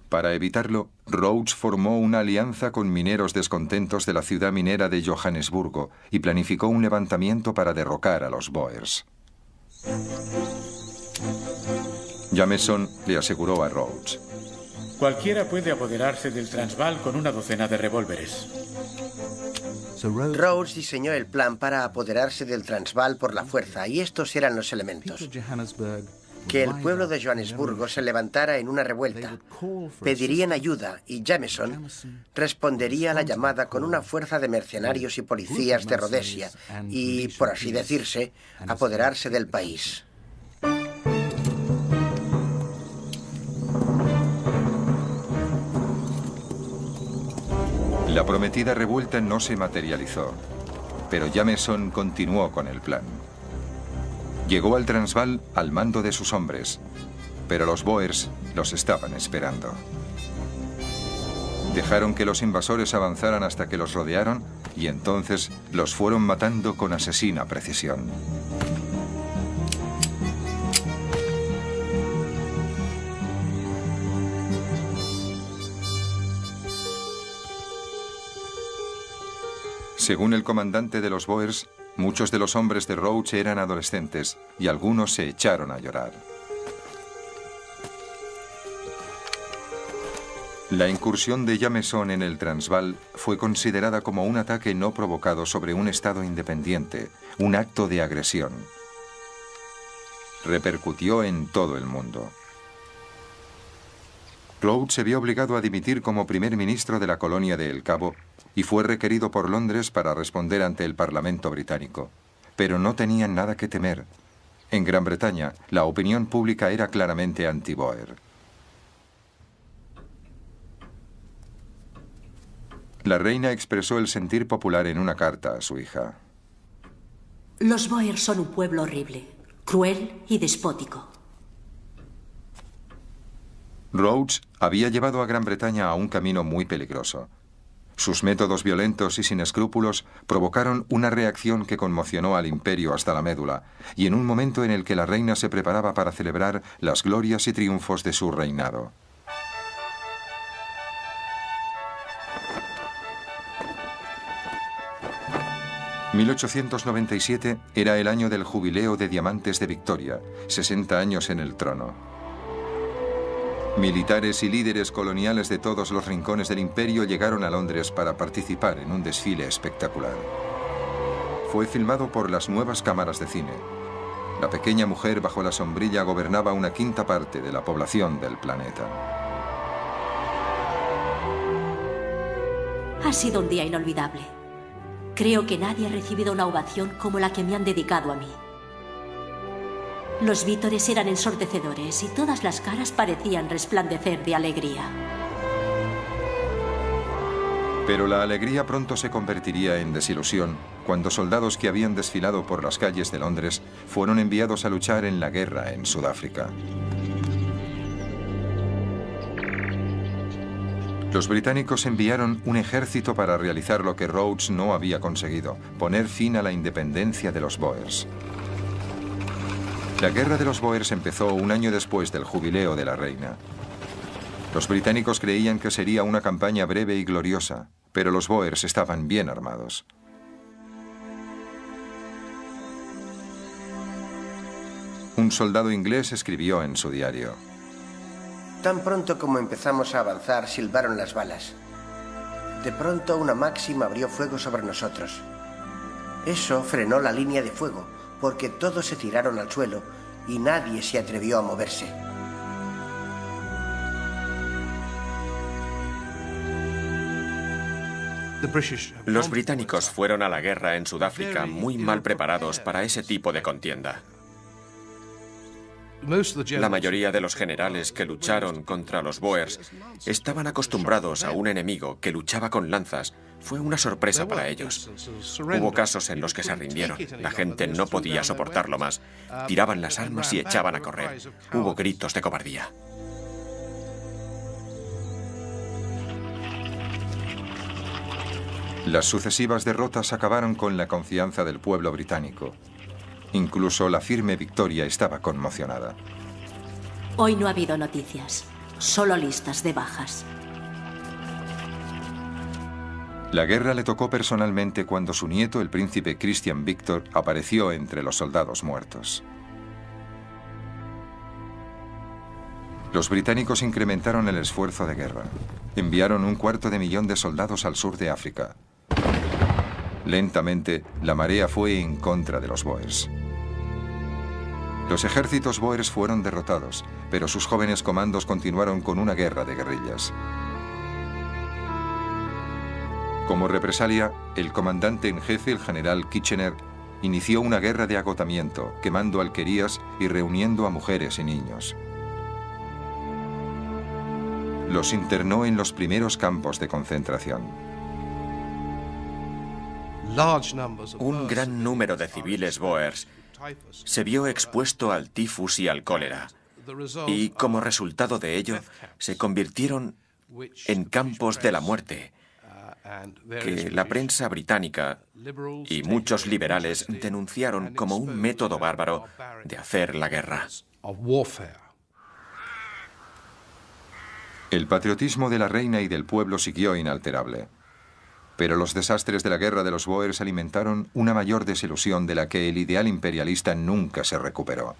Para evitarlo, Rhodes formó una alianza con mineros descontentos de la ciudad minera de Johannesburgo y planificó un levantamiento para derrocar a los Boers. Jameson le aseguró a Rhodes: cualquiera puede apoderarse del Transvaal con una docena de revólveres. Rhodes diseñó el plan para apoderarse del Transvaal por la fuerza, y estos eran los elementos. Que el pueblo de Johannesburgo se levantara en una revuelta, pedirían ayuda y Jameson respondería a la llamada con una fuerza de mercenarios y policías de Rhodesia y, por así decirse, apoderarse del país. La prometida revuelta no se materializó, pero Jameson continuó con el plan. Llegó al Transvaal al mando de sus hombres, pero los Boers los estaban esperando. Dejaron que los invasores avanzaran hasta que los rodearon y entonces los fueron matando con asesina precisión. Según el comandante de los Boers, muchos de los hombres de Rhodes eran adolescentes y algunos se echaron a llorar. La incursión de Jameson en el Transvaal fue considerada como un ataque no provocado sobre un estado independiente, un acto de agresión. Repercutió en todo el mundo. Rhodes se vio obligado a dimitir como primer ministro de la colonia de El Cabo y fue requerido por Londres para responder ante el Parlamento británico. Pero no tenían nada que temer. En Gran Bretaña, la opinión pública era claramente anti-Boer. La reina expresó el sentir popular en una carta a su hija. Los Boer son un pueblo horrible, cruel y despótico. Rhodes había llevado a Gran Bretaña a un camino muy peligroso. Sus métodos violentos y sin escrúpulos provocaron una reacción que conmocionó al imperio hasta la médula, y en un momento en el que la reina se preparaba para celebrar las glorias y triunfos de su reinado. «1897 era el año del jubileo de diamantes de Victoria, 60 años en el trono. Militares y líderes coloniales de todos los rincones del imperio llegaron a Londres para participar en un desfile espectacular. Fue filmado por las nuevas cámaras de cine. La pequeña mujer bajo la sombrilla gobernaba una quinta parte de la población del planeta. Ha sido un día inolvidable. Creo que nadie ha recibido una ovación como la que me han dedicado a mí. Los vítores eran ensordecedores y todas las caras parecían resplandecer de alegría. Pero la alegría pronto se convertiría en desilusión cuando soldados que habían desfilado por las calles de Londres fueron enviados a luchar en la guerra en Sudáfrica. Los británicos enviaron un ejército para realizar lo que Rhodes no había conseguido, poner fin a la independencia de los Boers. La guerra de los Boers empezó un año después del jubileo de la reina. Los británicos creían que sería una campaña breve y gloriosa, pero los Boers estaban bien armados. Un soldado inglés escribió en su diario: Tan pronto como empezamos a avanzar, silbaron las balas. De pronto una Maxim abrió fuego sobre nosotros. Eso frenó la línea de fuego, porque todos se tiraron al suelo y nadie se atrevió a moverse. Los británicos fueron a la guerra en Sudáfrica muy mal preparados para ese tipo de contienda. La mayoría de los generales que lucharon contra los Boers estaban acostumbrados a un enemigo que luchaba con lanzas. Fue una sorpresa para ellos. Hubo casos en los que se rindieron. La gente no podía soportarlo más. Tiraban las armas y echaban a correr. Hubo gritos de cobardía. Las sucesivas derrotas acabaron con la confianza del pueblo británico. Incluso la firme Victoria estaba conmocionada. Hoy no ha habido noticias, solo listas de bajas. La guerra le tocó personalmente cuando su nieto, el príncipe Christian Victor, apareció entre los soldados muertos. Los británicos incrementaron el esfuerzo de guerra. Enviaron 250.000 de soldados al sur de África. Lentamente, la marea fue en contra de los bóers. Los ejércitos bóers fueron derrotados, pero sus jóvenes comandos continuaron con una guerra de guerrillas. Como represalia, el comandante en jefe, el general Kitchener, inició una guerra de agotamiento, quemando alquerías y reuniendo a mujeres y niños. Los internó en los primeros campos de concentración. Un gran número de civiles bóers se vio expuesto al tifus y al cólera, y como resultado de ello se convirtieron en campos de la muerte, que la prensa británica y muchos liberales denunciaron como un método bárbaro de hacer la guerra. El patriotismo de la reina y del pueblo siguió inalterable. Pero los desastres de la guerra de los bóers alimentaron una mayor desilusión de la que el ideal imperialista nunca se recuperó.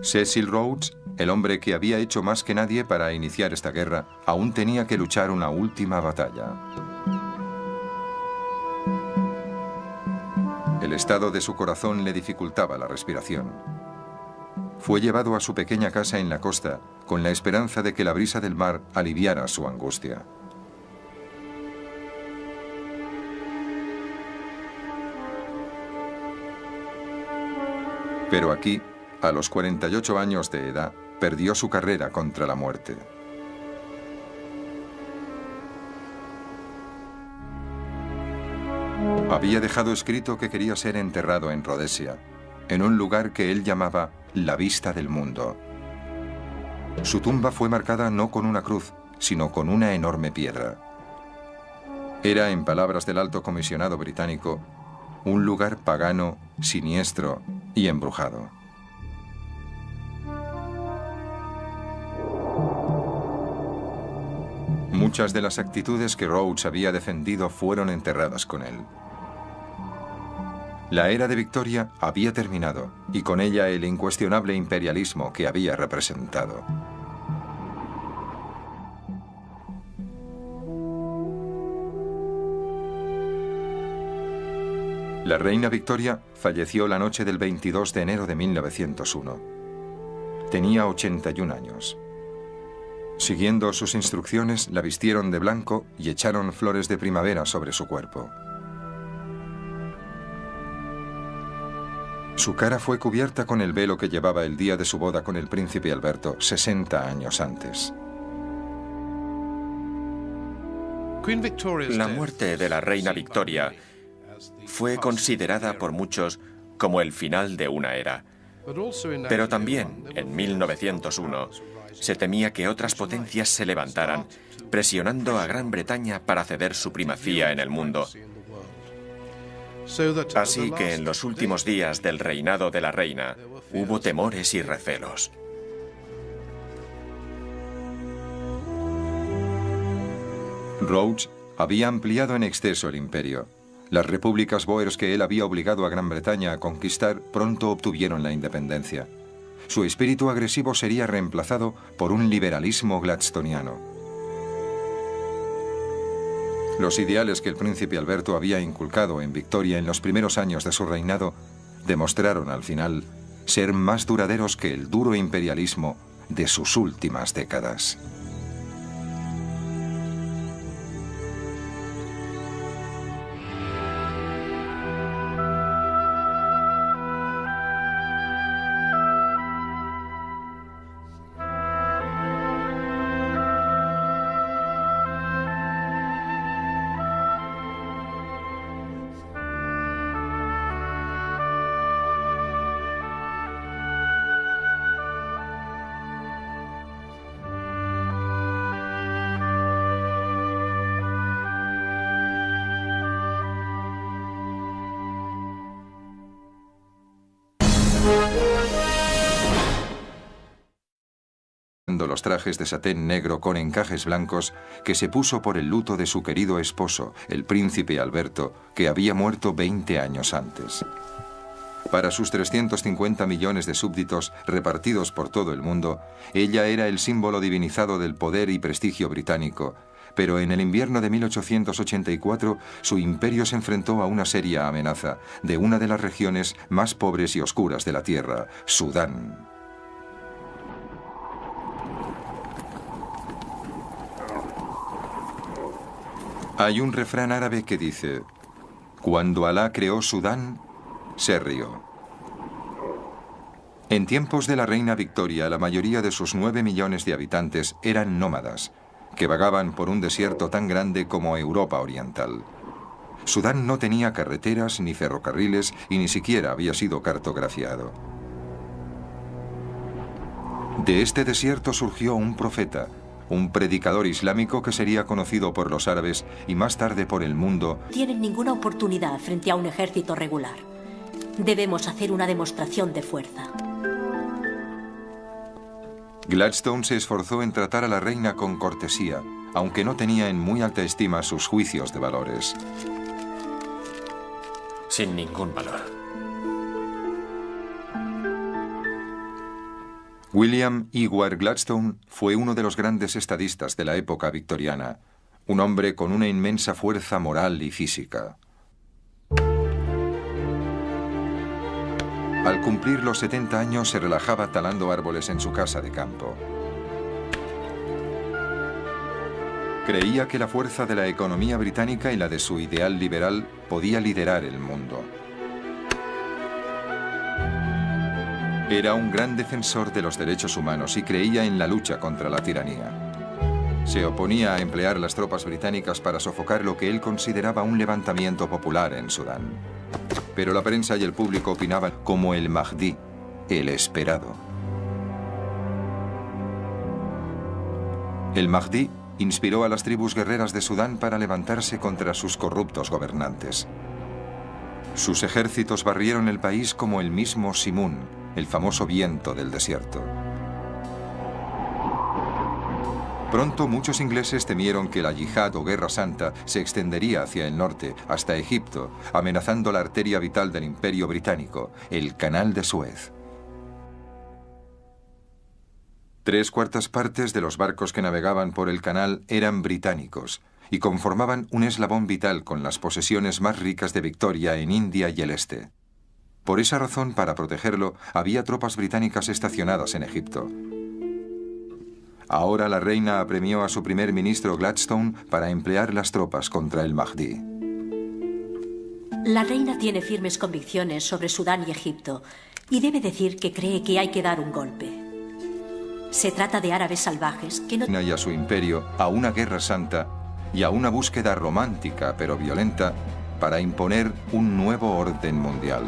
Cecil Rhodes, el hombre que había hecho más que nadie para iniciar esta guerra, aún tenía que luchar una última batalla. El estado de su corazón le dificultaba la respiración. Fue llevado a su pequeña casa en la costa con la esperanza de que la brisa del mar aliviara su angustia. Pero aquí, a los 48 años de edad, perdió su carrera contra la muerte. Había dejado escrito que quería ser enterrado en Rhodesia, en un lugar que él llamaba la vista del mundo. Su tumba fue marcada no con una cruz, sino con una enorme piedra. Era, en palabras del alto comisionado británico, un lugar pagano, siniestro y embrujado. Muchas de las actitudes que Rhodes había defendido fueron enterradas con él. La era de Victoria había terminado, y con ella el incuestionable imperialismo que había representado. La reina Victoria falleció la noche del 22 de enero de 1901. Tenía 81 años. Siguiendo sus instrucciones, la vistieron de blanco y echaron flores de primavera sobre su cuerpo. Su cara fue cubierta con el velo que llevaba el día de su boda con el príncipe Alberto, 60 años antes. La muerte de la reina Victoria fue considerada por muchos como el final de una era. Pero también, en 1901, se temía que otras potencias se levantaran, presionando a Gran Bretaña para ceder su primacía en el mundo. Así que en los últimos días del reinado de la reina hubo temores y recelos. Rhodes había ampliado en exceso el imperio. Las repúblicas bóers que él había obligado a Gran Bretaña a conquistar pronto obtuvieron la independencia. Su espíritu agresivo sería reemplazado por un liberalismo gladstoniano. Los ideales que el príncipe Alberto había inculcado en Victoria en los primeros años de su reinado demostraron al final ser más duraderos que el duro imperialismo de sus últimas décadas. Los trajes de satén negro con encajes blancos que se puso por el luto de su querido esposo, el príncipe Alberto, que había muerto 20 años antes. Para sus 350 millones de súbditos repartidos por todo el mundo, ella era el símbolo divinizado del poder y prestigio británico, pero en el invierno de 1884 su imperio se enfrentó a una seria amenaza de una de las regiones más pobres y oscuras de la tierra, Sudán. Hay un refrán árabe que dice: cuando Alá creó Sudán, se rió. En tiempos de la reina Victoria, la mayoría de sus 9 millones de habitantes eran nómadas, que vagaban por un desierto tan grande como Europa Oriental. Sudán no tenía carreteras ni ferrocarriles y ni siquiera había sido cartografiado. De este desierto surgió un profeta, un predicador islámico que sería conocido por los árabes y más tarde por el mundo. No tienen ninguna oportunidad frente a un ejército regular. Debemos hacer una demostración de fuerza. Gladstone se esforzó en tratar a la reina con cortesía, aunque no tenía en muy alta estima sus juicios de valores. Sin ningún valor. William Ewart Gladstone fue uno de los grandes estadistas de la época victoriana, un hombre con una inmensa fuerza moral y física. Al cumplir los 70 años se relajaba talando árboles en su casa de campo. Creía que la fuerza de la economía británica y la de su ideal liberal podía liderar el mundo. Era un gran defensor de los derechos humanos y creía en la lucha contra la tiranía. Se oponía a emplear las tropas británicas para sofocar lo que él consideraba un levantamiento popular en Sudán. Pero la prensa y el público opinaban como el Mahdi, el esperado. El Mahdi inspiró a las tribus guerreras de Sudán para levantarse contra sus corruptos gobernantes. Sus ejércitos barrieron el país como el mismo Simun, el famoso viento del desierto. Pronto muchos ingleses temieron que la yihad o guerra santa se extendería hacia el norte, hasta Egipto, amenazando la arteria vital del Imperio Británico, el Canal de Suez. 3/4 partes de los barcos que navegaban por el canal eran británicos y conformaban un eslabón vital con las posesiones más ricas de Victoria en India y el este. Por esa razón, para protegerlo, había tropas británicas estacionadas en Egipto. Ahora la reina apremió a su primer ministro Gladstone para emplear las tropas contra el Mahdi. La reina tiene firmes convicciones sobre Sudán y Egipto y debe decir que cree que hay que dar un golpe. Se trata de árabes salvajes que no... Y a su imperio, a una guerra santa y a una búsqueda romántica pero violenta para imponer un nuevo orden mundial.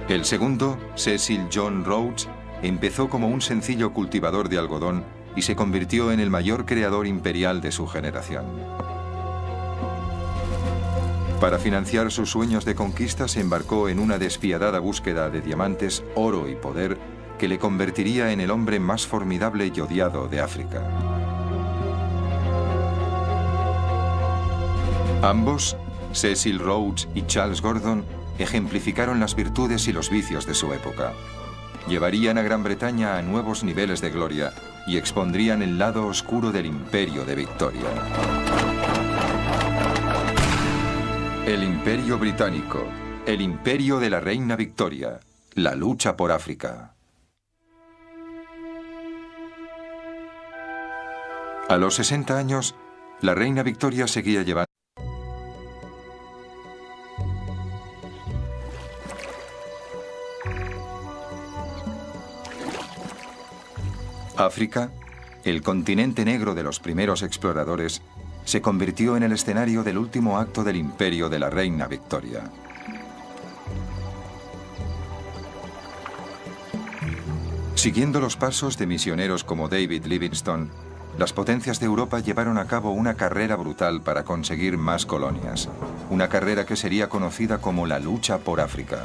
El segundo, Cecil John Rhodes, empezó como un sencillo cultivador de algodón y se convirtió en el mayor creador imperial de su generación. Para financiar sus sueños de conquista se embarcó en una despiadada búsqueda de diamantes, oro y poder que le convertiría en el hombre más formidable y odiado de África. Ambos, Cecil Rhodes y Charles Gordon, ejemplificaron las virtudes y los vicios de su época. Llevarían a Gran Bretaña a nuevos niveles de gloria y expondrían el lado oscuro del imperio de Victoria. El Imperio Británico, el imperio de la reina Victoria, la lucha por África. A los 60 años, la reina Victoria seguía llevando África, el continente negro de los primeros exploradores, se convirtió en el escenario del último acto del imperio de la reina Victoria. Siguiendo los pasos de misioneros como David Livingstone, las potencias de Europa llevaron a cabo una carrera brutal para conseguir más colonias, una carrera que sería conocida como la lucha por África.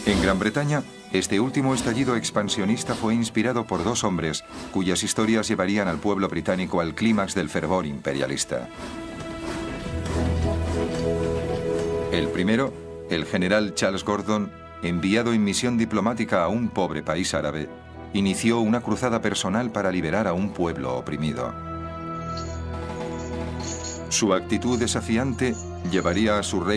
En Gran Bretaña, Este último estallido expansionista fue inspirado por dos hombres cuyas historias llevarían al pueblo británico al clímax del fervor imperialista. El primero, el general Charles Gordon, enviado en misión diplomática a un pobre país árabe, inició una cruzada personal para liberar a un pueblo oprimido. Su actitud desafiante llevaría a su reino